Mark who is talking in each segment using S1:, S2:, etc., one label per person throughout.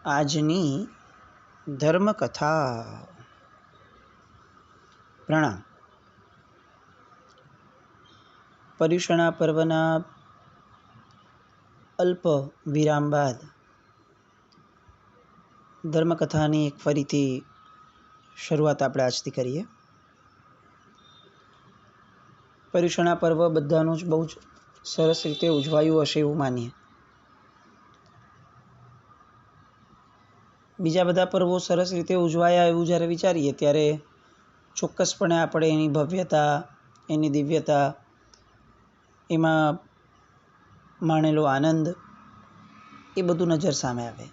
S1: આજની ધર્મકથા. પ્રણામ. પર્યુષણા પર્વના અલ્પ વિરામ બાદ ધર્મકથાની એક ફરીથી શરૂઆત આપણે આજથી કરીએ. પર્યુષણા પર્વ બધાનું જ બહુ જ સરસ રીતે ઉજવાયું હશે એવું માનીએ. બીજા બધા પર્વો સરસ રીતે ઉજવાયા એવું જ્યારે વિચારીએ ત્યારે ચોક્કસપણે આપણે એની ભવ્યતા, એની દિવ્યતા, એમાં માણેલો આનંદ એ બધું નજર સામે આવે.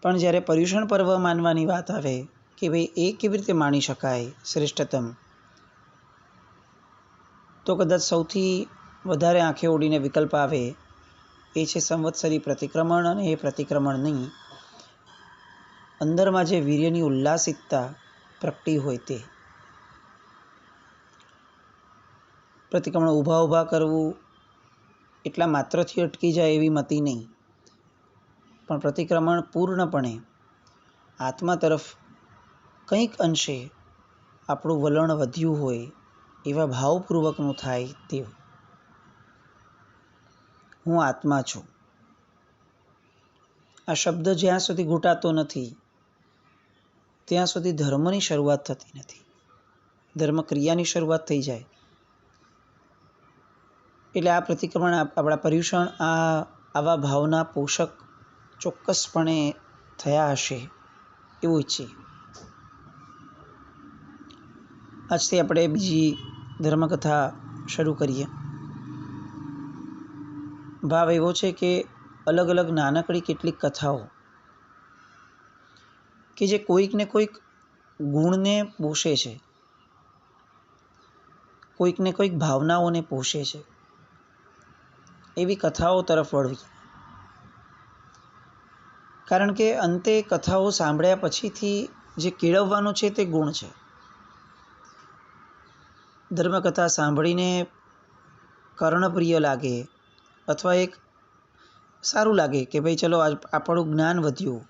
S1: પણ જ્યારે પર્યુષણ પર્વ માનવાની વાત આવે કે ભાઈ એ કેવી રીતે માણી શકાય શ્રેષ્ઠતમ, તો કદાચ સૌથી વધારે આંખે ઓડીને વિકલ્પ આવે એ છે સંવત્સરી પ્રતિક્રમણ. અને એ પ્રતિક્રમણની અંદરમાં જે વીર્યની ઉલ્લાસિતતા પ્રગટી હોય તે પ્રતિક્રમણ. ઊભા કરવું એટલા માત્રથી અટકી જાય એવી મતિ નહીં, પણ પ્રતિક્રમણ પૂર્ણપણે આત્મા તરફ કંઈક અંશે આપણું વલણ વધ્યું હોય એવા ભાવપૂર્વકનું થાય તેવું. હું આત્મા છું. આ શબ્દ જ્યાં સુધી ઘૂંટાતો નથી ત્યાં સુધી ધર્મની શરૂઆત થતી નથી. ધર્મ ક્રિયાની શરૂઆત થઈ જાય એટલે આ પ્રતિક્રમણ, આપણા પર્યુષણ આવા ભાવના પોષક ચોક્કસપણે થયા હશે એવું ઈચ્છીએ. આજથી આપણે બીજી ધર્મકથા શરૂ કરીએ. ભાવ એવો છે કે અલગ અલગ નાનકડી કેટલીક કથાઓ કે જે કોઈક ને કોઈક ગુણને પોષે છે, કોઈક ને કોઈક ભાવનાઓને પોષે છે, એવી કથાઓ તરફ વળવી. કારણ કે અંતે કથાઓ સાંભળ્યા પછીથી જે કેળવવાનું છે તે ગુણ છે. ધર્મકથા સાંભળીને કર્ણપ્રિય લાગે અથવા એક સારું લાગે કે ભાઈ ચલો આપણું જ્ઞાન વધ્યું,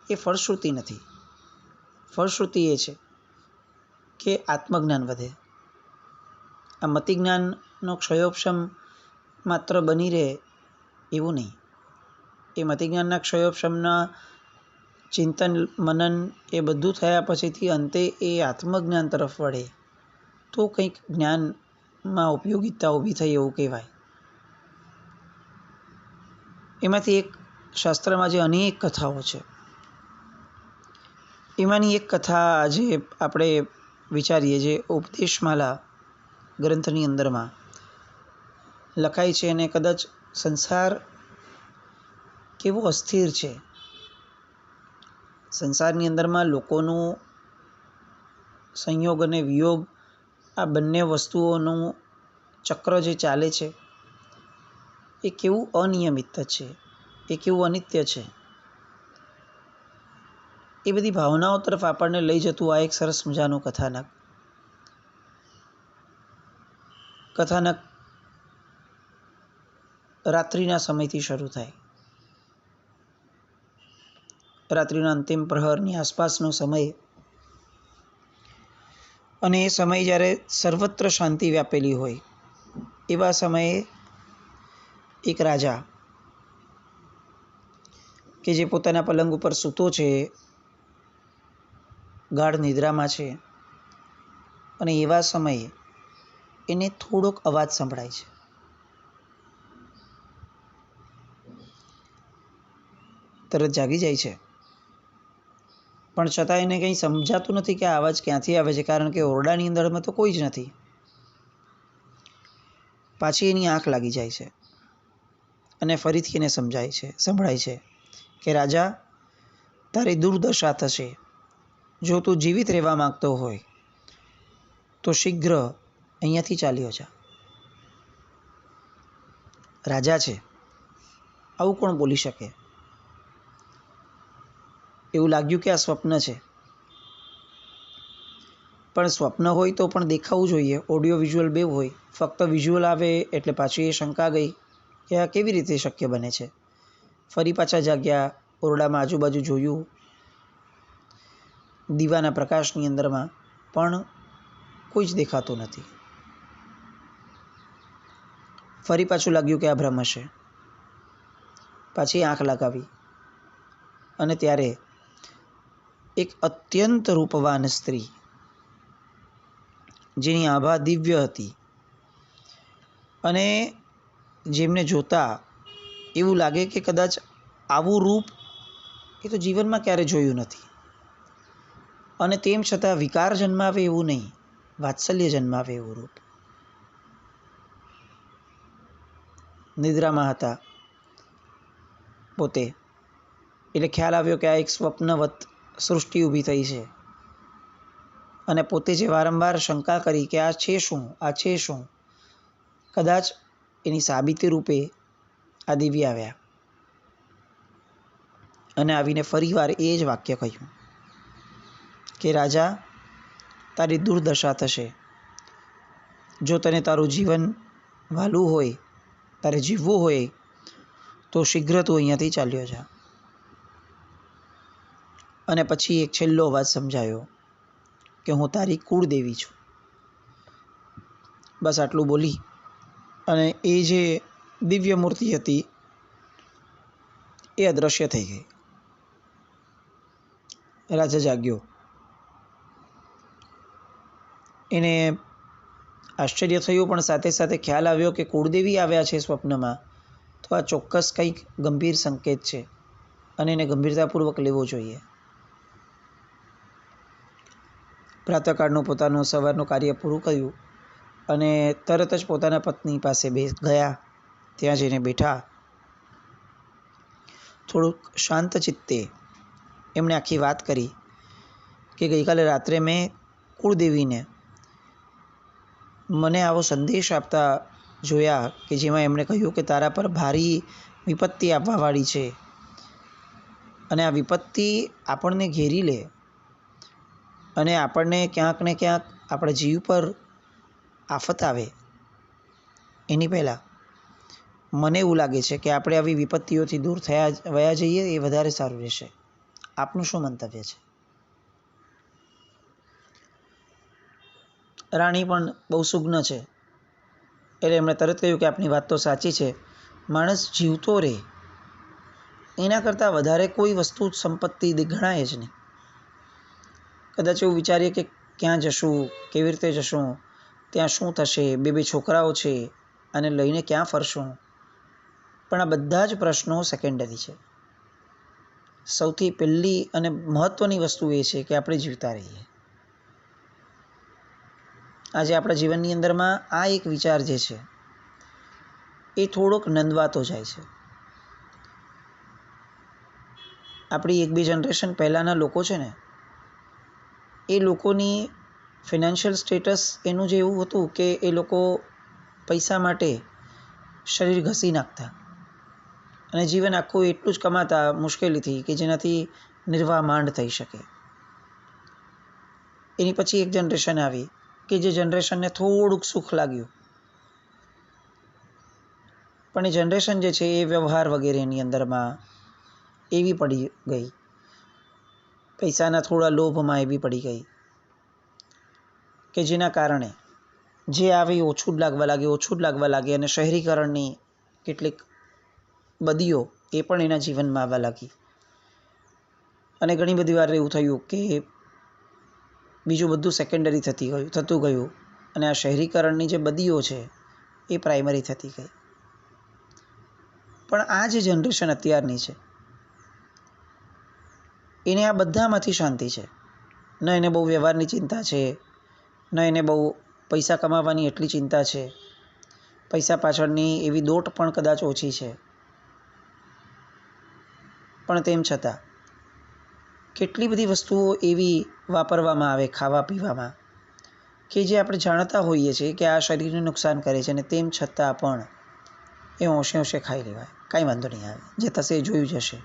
S1: એ ફળશ્રુતિ નથી. ફળશ્રુતિ એ છે કે આત્મજ્ઞાન વધે. આ મતિજ્ઞાનનો ક્ષયોપશમ માત્ર બની રહે એવું નહીં. એ મતિજ્ઞાનના ક્ષયોપશમના ચિંતન મનન એ બધું થયા પછીથી અંતે એ આત્મજ્ઞાન તરફ વળે તો કંઈક જ્ઞાનમાં ઉપયોગિતા ઊભી થઈ એવું કહેવાય. એમાંથી એક શાસ્ત્રમાં જે અનેક કથાઓ છે એમાંની એક કથા આજે આપણે વિચારીએ, જે ઉપદેશમાલા ગ્રંથની અંદરમાં લખાય છે. અને કદાચ સંસાર કેવો અસ્થિર છે, સંસારની અંદરમાં લોકોનું સંયોગ અને વિયોગ, આ બંને વસ્તુઓનું ચક્ર જે ચાલે છે એ કેવું અનિયમિત છે, એ કેવું અનિત્ય છે. એ બધી ભાવનાઓ તરફ આપણને લઈ જતું આ એક સરસ મજાનું કથાનક રાત્રિના સમયથી શરૂ થાય. રાત્રિના અંતિમ પ્રહરની આસપાસનો સમય, અને એ સમય જ્યારે સર્વત્ર શાંતિ વ્યાપેલી હોય એવા સમયે એક રાજા કે જે પોતાના પલંગ ઉપર સૂતો છે, ગાઢ નિદ્રામાં છે, અને એવા સમયે એને થોડોક અવાજ સંભળાય છે. તરત જાગી જાય છે, પણ છતાં એને કંઈ સમજાતું નથી કે આ અવાજ ક્યાંથી આવે છે, કારણ કે ઓરડાની અંદરમાં તો કોઈ જ નથી. પાછી એની આંખ લાગી જાય છે અને ફરીથી એને સંભળાય છે કે રાજા, તારી દુર્દશા થશે. જો તું જીવિત રહેવા માંગતો હોય તો શીઘ્ર અહીંયાથી ચાલ્યો જા. રાજા છે, આવું કોણ બોલી શકે? એવું લાગ્યું કે આ સ્વપ્ન છે, પણ સ્વપ્ન હોય તો પણ દેખાવું જોઈએ. ઓડિયો વિઝ્યુઅલ બેવ હોય. ફક્ત વિઝ્યુઅલ આવે એટલે પાછી એ શંકા ગઈ કે આ કેવી રીતે શક્ય બને છે. ફરી પાછા જાગ્યા, ઓરડામાં આજુબાજુ જોયું, દીવાના પ્રકાશની અંદરમાં પણ કોઈ જ દેખાતું નથી. ફરી પાછું લાગ્યું કે આ ભ્રમ હશે. પાછી આંખ લગાવી અને ત્યારે એક અત્યંત રૂપવાન સ્ત્રી, જેની આભા દિવ્ય હતી અને જેમને જોતા એવું લાગે કે કદાચ આવું રૂપ એ તો જીવનમાં ક્યારે જોયું નથી. અને તેમ છતાં વિકાર જન્માવે એવું નહીં, વાત્સલ્ય જન્માવે એવું રૂપ. નિદ્રામાં હતા પોતે, એટલે ખ્યાલ આવ્યો કે આ એક સ્વપ્નવત સૃષ્ટિ ઊભી થઈ છે. અને પોતે જે વારંવાર શંકા કરી કે આ છે શું, આ છે શું, કદાચ એની સાબિતી રૂપે આ દેવી આવ્યા અને આવીને ફરીવાર એ જ વાક્ય કહ્યું કે રાજા, તારી દુર્દશા થશે. જો તને તારું જીવન વાલું હોય, તારે જીવવું હોય તો શીઘ્ર તું અહીંયાથી ચાલ્યો જા. અને પછી એક છેલ્લો અવાજ સમજાયો કે હું તારી કુળદેવી છું. બસ આટલું બોલી અને એ જે દિવ્ય મૂર્તિ હતી એ અદૃશ્ય થઈ ગઈ. રાજા જાગ્યો. એને આશ્ચર્ય થયું, પણ સાથે સાથે ખ્યાલ આવ્યો કે કુળદેવી આવ્યા છે સ્વપ્નમાં, તો આ ચોક્કસ કંઈક ગંભીર સંકેત છે અને એને ગંભીરતાપૂર્વક લેવો જોઈએ. પ્રાતઃકાળનું પોતાનું સવારનું કાર્ય પૂરું કર્યું અને તરત જ પોતાના પત્ની પાસે ગયા. ત્યાં જઈને બેઠા. થોડુંક શાંત ચિત્તે એમણે આખી વાત કરી કે ગઈકાલે રાત્રે મેં કુળદેવીને મને આવો સંદેશ આપતા જોયા કે જેમાં એમણે કહ્યું કે તારા પર ભારી વિપત્તિ આવવાવાળી છે અને આ વિપત્તિ આપણને ઘેરી લે અને આપણને ક્યાંક ને ક્યાંક આપણા જીવ પર આફત આવે એની પહેલાં મને એવું લાગે છે કે આપણે આવી વિપત્તિઓથી દૂર વયા જઈએ એ વધારે સારું રહેશે. આપનું શું મંતવ્ય છે? રાણી પણ બહુ સુગ્ન છે એટલે એમણે તરત કહ્યું કે આપની વાત તો સાચી છે. માણસ જીવતો રહે એના કરતાં વધારે કોઈ વસ્તુ સંપત્તિ ગણાય જ નહીં. કદાચ એવું વિચારીએ કે ક્યાં જશું, કેવી રીતે જશું, ત્યાં શું થશે, બે છોકરાઓ છે અને લઈને ક્યાં ફરશું, પણ આ બધા જ પ્રશ્નો સેકન્ડરી છે. સૌથી પહેલી અને મહત્ત્વની વસ્તુ એ છે કે આપણે જીવતા રહીએ. આજે આપણા જીવનની અંદરમાં આ એક વિચાર જે છે એ થોડોક નંદવાતો જાય છે. આપણી એક બે જનરેશન પહેલાંના લોકો છે ને, એ લોકોની ફિનાન્શિયલ સ્ટેટસ એનું જે એવું હતું કે એ લોકો પૈસા માટે શરીર ઘસી નાખતા અને જીવન આખું એટલું જ કમાતા મુશ્કેલીથી કે જેનાથી નિર્વાહ માંડ થઈ શકે. એની પછી એક જનરેશન આવી કે જે જનરેશનને થોડુંક સુખ લાગ્યું, પણ એ જનરેશન જે છે એ વ્યવહાર વગેરેની અંદરમાં એવી પડી ગઈ, પૈસાના થોડા લોભમાં એવી પડી ગઈ કે જેના કારણે જે આવી ઓછું જ લાગવા લાગે અને શહેરીકરણની કેટલીક બદીઓ એ પણ એના જીવનમાં આવવા લાગી. અને ઘણી બધી વાર એવું થયું કે બીજું બધું સેકન્ડરી થતું ગયું અને આ શહેરીકરણની જે બદીઓ છે એ પ્રાઇમરી થતી ગઈ. પણ આ જે જનરેશન અત્યારની છે એને આ બધામાંથી શાંતિ છે. ન એને બહુ વ્યવહારની ચિંતા છે, ન એને બહુ પૈસા કમાવાની એટલી ચિંતા છે, પૈસા પાછળની એવી દોટ પણ કદાચ ઓછી છે. પણ તેમ છતાં કેટલી બધી વસ્તુઓ એવી વાપરવામાં આવે ખાવા પીવામાં કે જે આપણે જાણતા હોઈએ છીએ કે આ શરીરને નુકસાન કરે છે, અને તેમ છતાં પણ એ હોંશે હોંશે ખાઈ લેવાય, કાંઈ વાંધો નહીં આવે, જે થશે એ જોયું જશે.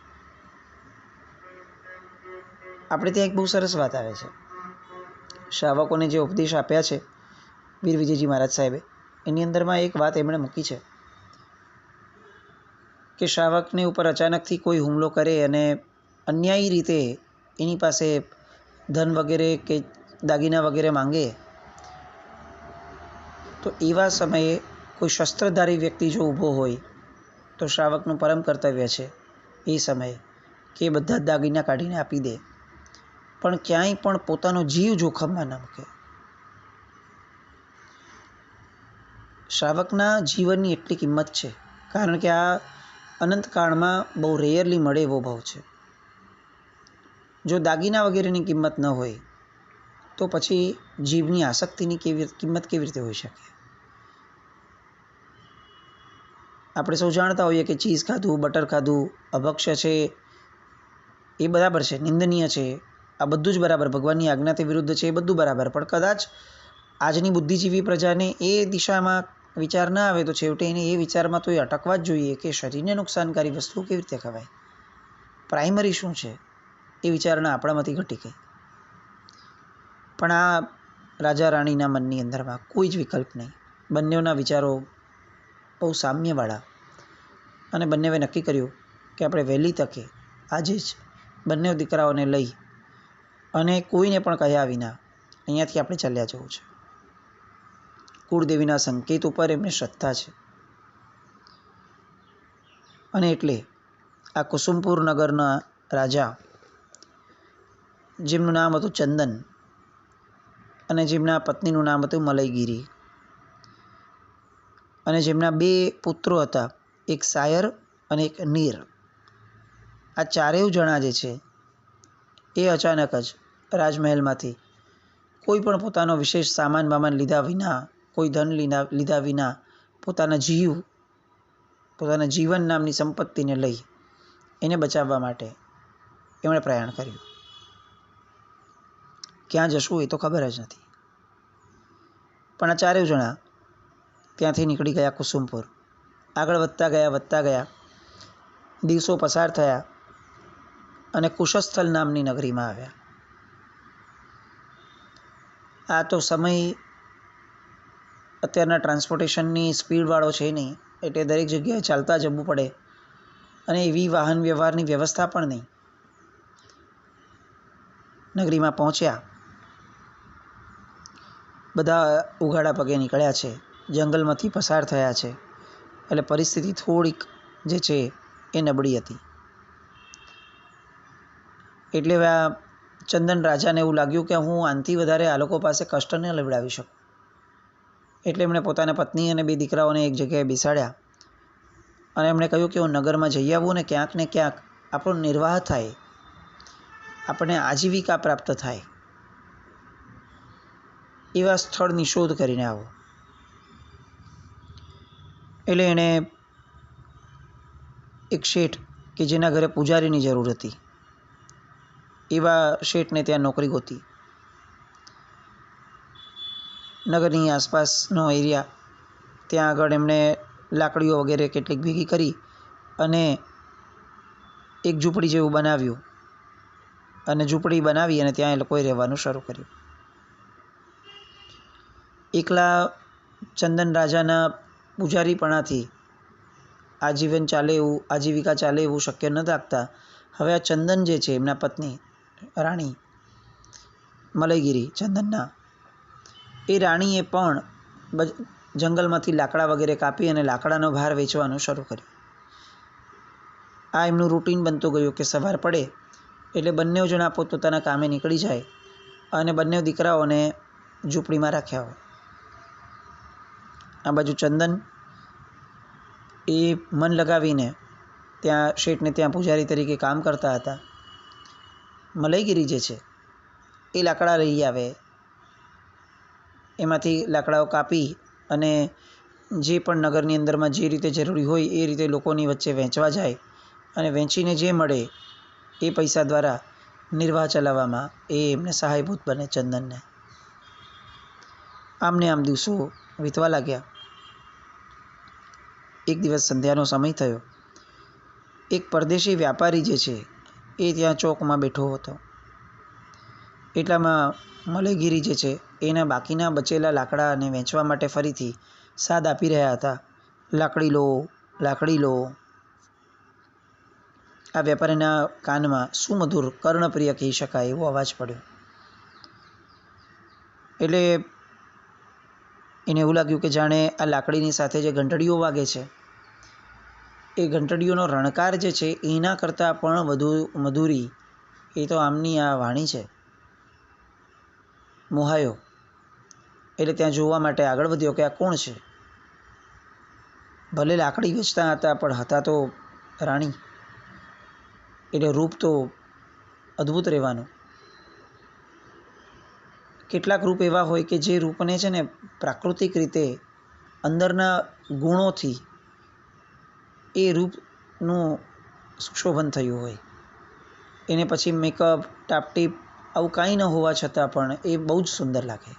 S1: આપણે ત્યાં એક બહુ સરસ વાત આવે છે. શ્રાવકોને જે ઉપદેશ આપ્યા છે વીર વિજયજી મહારાજ સાહેબે, એની અંદરમાં એક વાત એમણે મૂકી છે કે શ્રાવકને ઉપર અચાનકથી કોઈ હુમલો કરે અને અન્યાયી રીતે એની પાસે ધન વગેરે કે દાગીના વગેરે માંગે, તો એવા સમયે કોઈ શસ્ત્રધારી વ્યક્તિ જો ઊભો હોય તો શ્રાવકનું પરમ કર્તવ્ય છે એ સમયે કે એ બધા જ દાગીના કાઢીને આપી દે, પણ ક્યાંય પણ પોતાનો જીવ જોખમમાં ન મૂકે. શ્રાવકના જીવનની એટલી કિંમત છે, કારણ કે આ અનંતકાળમાં બહુ રેયરલી મળે એવો ભાવ છે. જો દાગીના વગેરેની કિંમત ન હોય તો પછી જીવની આસક્તિની કિંમત કેવી રીતે હોઈ શકે? આપણે સૌ જાણતા હોઈએ કે ચીઝ ખાધું, બટર ખાધું, અભક્ષ્ય છે એ બરાબર છે, નિંદનીય છે, આ બધું જ બરાબર, ભગવાનની આજ્ઞાથી વિરુદ્ધ છે એ બધું બરાબર, પણ કદાચ આજની બુદ્ધિજીવી પ્રજાને એ દિશામાં વિચાર ના આવે તો છેવટે એને એ વિચારમાં તો એ અટકવા જ જોઈએ કે શરીરને નુકસાનકારી વસ્તુ કેવી રીતે ખવાય, પ્રાઇમરી શું છે એ વિચારણા આપણામાંથી ઘટી ગઈ. પણ આ રાજા રાણીના મનની અંદરમાં કોઈ જ વિકલ્પ નહીં, બંનેના વિચારો બહુ સામ્યવાળા, અને બંનેએ નક્કી કર્યું કે આપણે વહેલી તકે આજે જ બંને દીકરાઓને લઈ અને કોઈને પણ કહ્યા વિના અહીંયાથી આપણે ચાલ્યા જવું છે. કુળદેવીના સંકેત ઉપર એમને શ્રદ્ધા છે, અને એટલે આ કુસુમપુર નગરના રાજા, જેમનું નામ હતું ચંદન અને જેમના પત્નીનું નામ હતું મલયગીરી, અને જેમના 2 પુત્રો હતા, એક સાયર અને એક નીર, આ ચારેય જણા જે છે એ અચાનક જ રાજમહેલમાંથી કોઈ પણ પોતાનો વિશેષ સામાન વામાન લીધા વિના, કોઈ ધન લીધા વિના પોતાના જીવન નામની સંપત્તિને લઈ એને બચાવવા માટે એમણે પ્રયાણ કર્યું. ક્યાં જશું એ તો ખબર જ નથી, પણ આ ચારેય જણા ત્યાંથી નીકળી ગયા કુસુમપુર. આગળ વધતા ગયા, દિવસો પસાર થયા અને કુશસ્થલ નામની નગરીમાં આવ્યા. આ તો સમય અત્યારના ટ્રાન્સપોર્ટેશનની સ્પીડવાળો છે નહીં, એટલે દરેક જગ્યાએ ચાલતા જવું પડે, અને એવી વાહન વ્યવહારની વ્યવસ્થા પણ નહીં. નગરીમાં પહોંચ્યા, બધા ઉઘાડા પગે નીકળ્યા છે, જંગલમાંથી પસાર થયા છે, એટલે પરિસ્થિતિ થોડીક જે છે એ નબળી હતી. એટલે આ ચંદન રાજાને એવું લાગ્યું કે હું આનાથી વધારે આ લોકો પાસે કષ્ટ ન લેવડાવી શકું, એટલે એમણે પોતાના પત્ની અને 2 દીકરાઓને એક જગ્યાએ બેસાડ્યા અને એમણે કહ્યું કે હું નગરમાં જઈ આવું ને ક્યાંક આપણો નિર્વાહ થાય, આપણને આજીવિકા પ્રાપ્ત થાય એવા સ્થળની શોધ કરીને આવો. એટલે એણે એક શેઠ કે જેના ઘરે પૂજારીની જરૂર હતી એવા શેઠને ત્યાં નોકરી ગોતી. નગરની આસપાસનો એરિયા, ત્યાં આગળ એમણે લાકડીઓ વગેરે કેટલીક ભેગી કરી અને એક ઝૂંપડી જેવું બનાવ્યું, અને ઝૂંપડી બનાવી અને ત્યાં એ લોકોએ રહેવાનું શરૂ કર્યું. એકલા ચંદન રાજાના પૂજારીપણાથી આજીવિકા ચાલે એવું શક્ય ન લાગતા હવે આ ચંદન જે છે, એમના પત્ની રાણી મલયગીરી ચંદનના, એ રાણીએ પણ જંગલમાંથી લાકડા વગેરે કાપી અને લાકડાનો ભાર વેચવાનું શરૂ કર્યું. આ એમનું રૂટીન બનતું ગયું કે સવાર પડે એટલે બંને જણા પોતપોતાના કામે નીકળી જાય અને બંને દીકરાઓને ઝૂંપડીમાં રાખ્યા હોય. આ બાજુ ચંદન એ મન લગાવીને ત્યાં શેઠને ત્યાં પૂજારી તરીકે કામ કરતા હતા. મલયગીરી જે છે એ લાકડા લઈ આવે, એમાંથી લાકડાઓ કાપી અને જે પણ નગરની અંદરમાં જે રીતે જરૂરી હોય એ રીતે લોકોની વચ્ચે વહેંચવા જાય, અને વહેંચીને જે મળે એ પૈસા દ્વારા નિર્વાહ ચલાવવામાં એ એમને સહાયભૂત બને ચંદનને. આમને આમ દિવસો વીતવા લાગ્યા. એક દિવસ સંધ્યાનો સમય થયો. એક પરદેશી વ્યાપારી જે છે એ ત્યાં ચોકમાં બેઠો હતો. એટલામાં મલયગીરી જે છે એના બાકીના બચેલા લાકડાને વેચવા માટે ફરીથી સાદ આપી રહ્યા હતા, લાકડી લો, લાકડી લો. આ વેપારીના કાનમાં સુમધુર કર્ણપ્રિય કહી શકાય એવો અવાજ પડ્યો. એટલે એને એવું લાગ્યું કે જાણે આ લાકડીની સાથે જે ઘંટડીઓ વાગે છે એ ઘંટડીઓનો રણકાર જે છે એના કરતાં પણ વધુ મધુરી એ તો આમની આ વાણી છે. મોહાયો એટલે ત્યાં જોવા માટે આગળ વધ્યો કે આ કોણ છે. ભલે લાકડી વેચતા હતા પણ હતા તો રાણી, એટલે રૂપ તો અદ્ભુત રહેવાનું. કેટલાક રૂપ એવા હોય કે જે રૂપને છે ને પ્રાકૃતિક રીતે અંદરના ગુણોથી એ રૂપનું સુશોભન થયું હોય. એને પછી મેકઅપ ટાપટીપ આવું કાંઈ ન હોવા છતાં પણ એ બહુ જ સુંદર લાગે,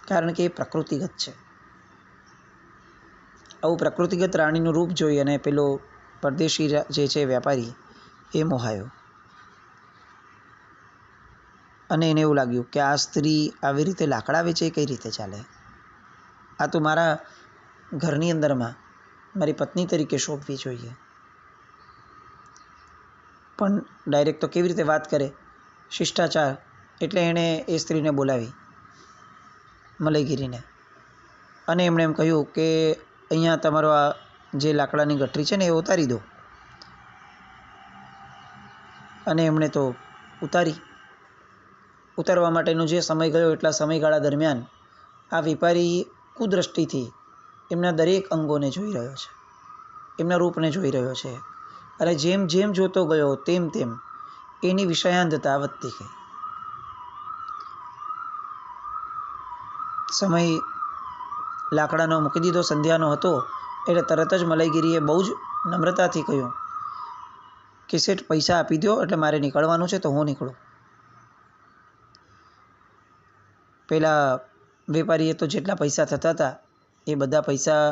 S1: કારણ કે એ પ્રકૃતિગત છે. આવું પ્રકૃતિગત રાણીનું રૂપ જોઈ અને પેલો પરદેશી જે છે વેપારી એ મોહાયો. અને એને એવું લાગ્યું કે આ સ્ત્રી આવી રીતે લાકડા વેચે કઈ રીતે ચાલે. આ તો મારા ઘરની અંદરમાં મારી પત્ની તરીકે શોભવી જોઈએ. પણ ડાયરેક્ટ તો કેવી રીતે વાત કરે, શિષ્ટાચાર. એટલે એણે એ સ્ત્રીને બોલાવી, મલયગીરીને, અને એમણે એમ કહ્યું કે અહીંયા તમારો આ જે લાકડાની ગઠરી છે ને એ ઉતારી દો. અને એમણે તો ઉતારવા માટેનો જે સમય ગયો એટલા સમયગાળા દરમિયાન આ વેપારી કુદૃષ્ટિથી એમના દરેક અંગોને જોઈ રહ્યો છે, એમના રૂપને જોઈ રહ્યો છે. અને જેમ જેમ જોતો ગયો તેમ તેમ એની વિષયાંતતા વધતી ગઈ. સમય લાકડાનો મૂકી દીધો, સંધ્યાનો હતો. એટલે તરત જ મલયગીરીએ બહુ જ નમ્રતાથી કહ્યું કે શેઠ પૈસા આપી દો, એટલે મારે નીકળવાનું છે તો હું નીકળું. પેલા વેપારીએ તો જેટલા પૈસા થતા હતા એ બધા પૈસા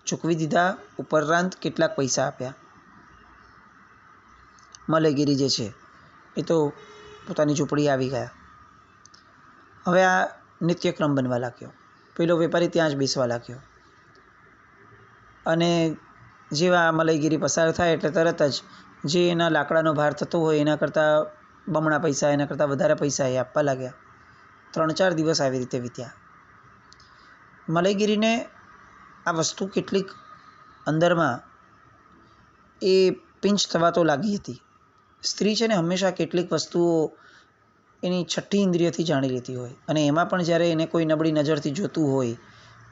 S1: ચૂકવી દીધા, ઉપરાંત કેટલાક પૈસા આપ્યા. મલયગીરી જે છે એ તો પોતાની ઝૂંપડી આવી ગયા. હવે આ નિત્યક્રમ બનવા લાગ્યો. પેલો વેપારી ત્યાં જ બેસવા લાગ્યો. અને જેવા મલયગીરી પસાર થાય એટલે તરત જ જે એના લાકડાનો ભાર થતો હોય એના કરતાં બમણા પૈસા, એના કરતાં વધારે પૈસા એ આપવા લાગ્યા. 3-4 દિવસ આવી રીતે વીત્યા. મલયગીરીને આ વસ્તુ કેટલીક અંદરમાં એ પિંચ થવા તો લાગી હતી. સ્ત્રી છે ને હંમેશા કેટલીક વસ્તુઓ એની છઠ્ઠી ઇન્દ્રિયથી જાણી લેતી હોય, અને એમાં પણ જ્યારે એને કોઈ નબળી નજરથી જોતું હોય,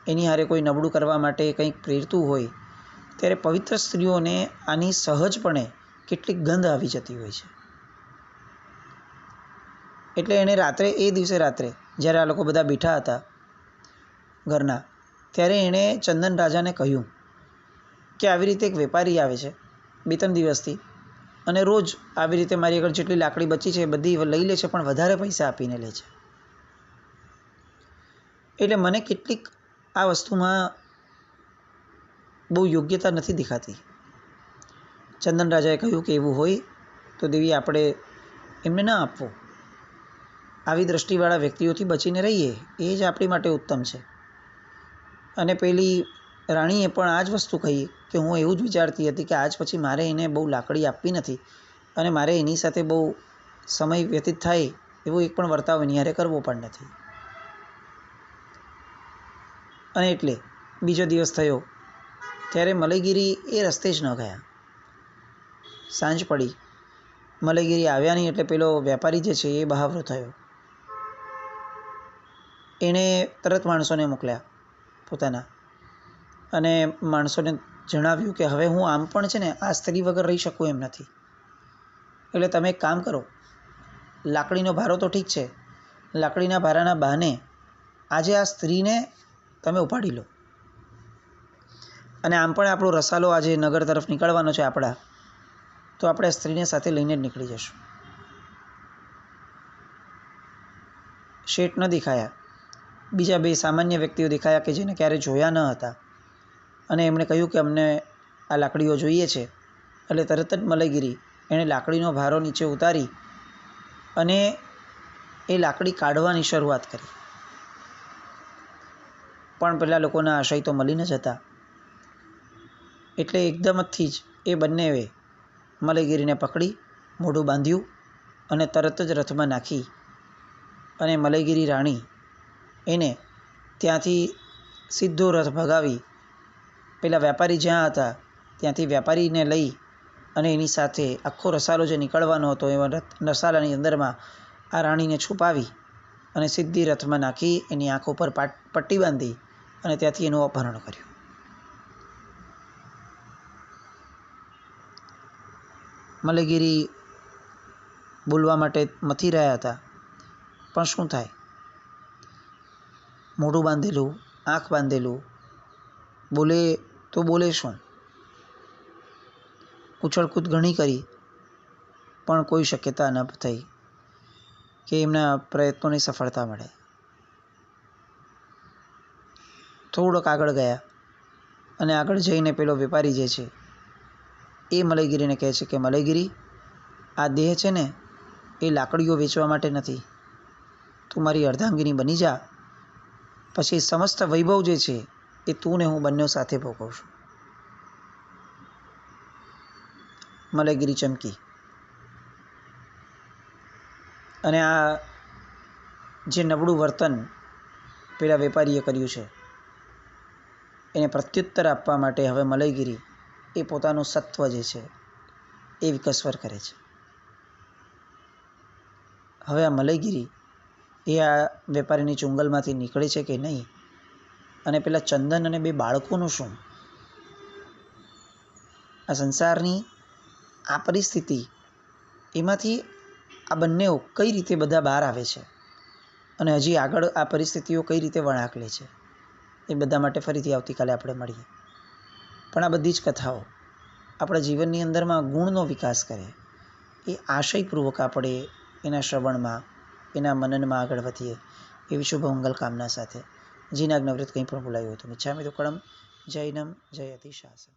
S1: એની હારે કોઈ નબળું કરવા માટે કંઈક પ્રેરતું હોય, ત્યારે પવિત્ર સ્ત્રીઓને આની સહજપણે કેટલીક ગંધ આવી જતી હોય છે. એટલે એણે રાત્રે, એ દિવસે રાત્રે જ્યારે આ લોકો બધા બેઠા હતા ઘરના, ત્યારે એણે ચંદન રાજાને કહ્યું કે આવી રીતે એક વેપારી આવે છે 2-3 દિવસથી, અને રોજ આવી રીતે મારી આગળ જેટલી લાકડી બચી છે એ બધી લઈ લે છે, પણ વધારે પૈસા આપીને લે છે. એટલે મને કેટલીક આ વસ્તુમાં બહુ યોગ્યતા નથી દેખાતી. ચંદન રાજાએ કહ્યું કે એવું હોય તો દેવી આપણે એમને ન આપવો. આવી દૃષ્ટિવાળા વ્યક્તિઓથી બચીને રહીએ એ જ આપણી માટે ઉત્તમ છે. અને પેલી રાણીએ પણ આ જ વસ્તુ કહી કે હું એવું જ વિચારતી હતી કે આજ પછી મારે એને બહુ લાકડી આપવી નથી, અને મારે એની સાથે બહુ સમય વ્યતીત થાય એવો એક પણ વર્તાવ એની હારે કરવો પણ નથી. અને એટલે બીજો દિવસ થયો ત્યારે મલયગીરી એ રસ્તે જ ન ગયા. સાંજ પડી, મલયગીરી આવ્યા નહીં એટલે પેલો વેપારી જે છે એ બહાવરો થયો. એણે તરત માણસોને મોકલ્યા પોતાના, અને માણસોને જણાવ્યું કે હવે હું આમ પણ છે ને આ સ્ત્રી વગર રહી શકું એમ નથી. એટલે તમે એક કામ કરો, લાકડીનો ભારો તો ઠીક છે, લાકડીના ભારાના બહાને આજે આ સ્ત્રીને તમે ઉપાડી લો, અને આમ પણ આપણો રસાલો આજે નગર તરફ નીકળવાનો છે આપણા, તો આપણે આ સ્ત્રીને સાથે લઈને જ નીકળી જશું. શેઠ ન દેખાયા, બીજા 2 સામાન્ય વ્યક્તિઓ દેખાયા કે જેને ક્યારે જોયા ન હતા, અને એમણે કહ્યું કે અમને આ લાકડીઓ જોઈએ છે. એટલે તરત જ મલયગીરી એણે લાકડીનો ભારો નીચે ઉતારી અને એ લાકડી કાઢવાની શરૂઆત કરી. પણ પેલા લોકોના આશય તો મલિન જ હતા. એટલે એકદમથી જ એ બંનેએ મલયગીરીને પકડી મોઢું બાંધ્યું અને તરત જ રથમાં નાખી અને મલયગીરી રાણી એને ત્યાંથી સીધો રથ ભગાવી પેલા વેપારી જ્યાં હતા ત્યાંથી વેપારીને લઈ અને એની સાથે આખો રસાલો જે નીકળવાનો હતો એવા રસાલાની અંદરમાં આ રાણીને છુપાવી અને સીધી રથમાં નાખી એની આંખો પર પટ્ટી બાંધી અને ત્યાંથી એનું અપહરણ કર્યું. મલયગીરી બોલવા માટે મથી રહ્યા હતા, પણ શું થાય? મોઢું બાંધેલું, આંખ બાંધેલું, બોલે તો બોલે શું? ઉછળકૂદ ઘણી કરી પણ કોઈ શક્યતા ન થઈ કે એમના પ્રયત્નોની સફળતા મળે. થોડોક આગળ ગયા અને આગળ જઈને પેલો વેપારી જે છે એ મલયગીરીને કહે છે કે મલયગીરી, આ દેહ છે ને એ લાકડીઓ વેચવા માટે નથી. તું મારી અર્ધાંગીની બની જા, પછી સમસ્ત વૈભવ જે છે એ તું ને હું બંને સાથે ભોગવશું. મલયગીરી ચમકી અને આ જે નબળું વર્તન પેલા વેપારીએ કર્યું છે એને પ્રત્યુત્તર આપવા માટે હવે મલયગીરી એ પોતાનું સત્વ જે છે એ વિકસ્વર કરે છે. હવે આ મલયગીરી એ આ વેપારીની ચુંગલમાંથી નીકળે છે કે નહીં, અને પેલા ચંદન અને બે બાળકોનું શું? આ સંસારની આ પરિસ્થિતિ એમાંથી આ બંનેઓ કઈ રીતે બધા બહાર આવે છે અને હજી આગળ આ પરિસ્થિતિઓ કઈ રીતે વળાંક લે છે, એ બધા માટે ફરીથી આવતીકાલે આપણે મળીએ. પણ આ બધી જ કથાઓ આપણા જીવનની અંદરમાં ગુણનો વિકાસ કરે એ આશયપૂર્વક આપણે એના શ્રવણમાં, એના મનનમાં આગળ વધીએ એવી શુભ મંગલ કામના સાથે. જીનાજ્ઞાવ્રત કંઈ પણ બોલાયું હોય તો મિચ્છામિ દુક્કડમ. જૈનમ જયતિ શાસન.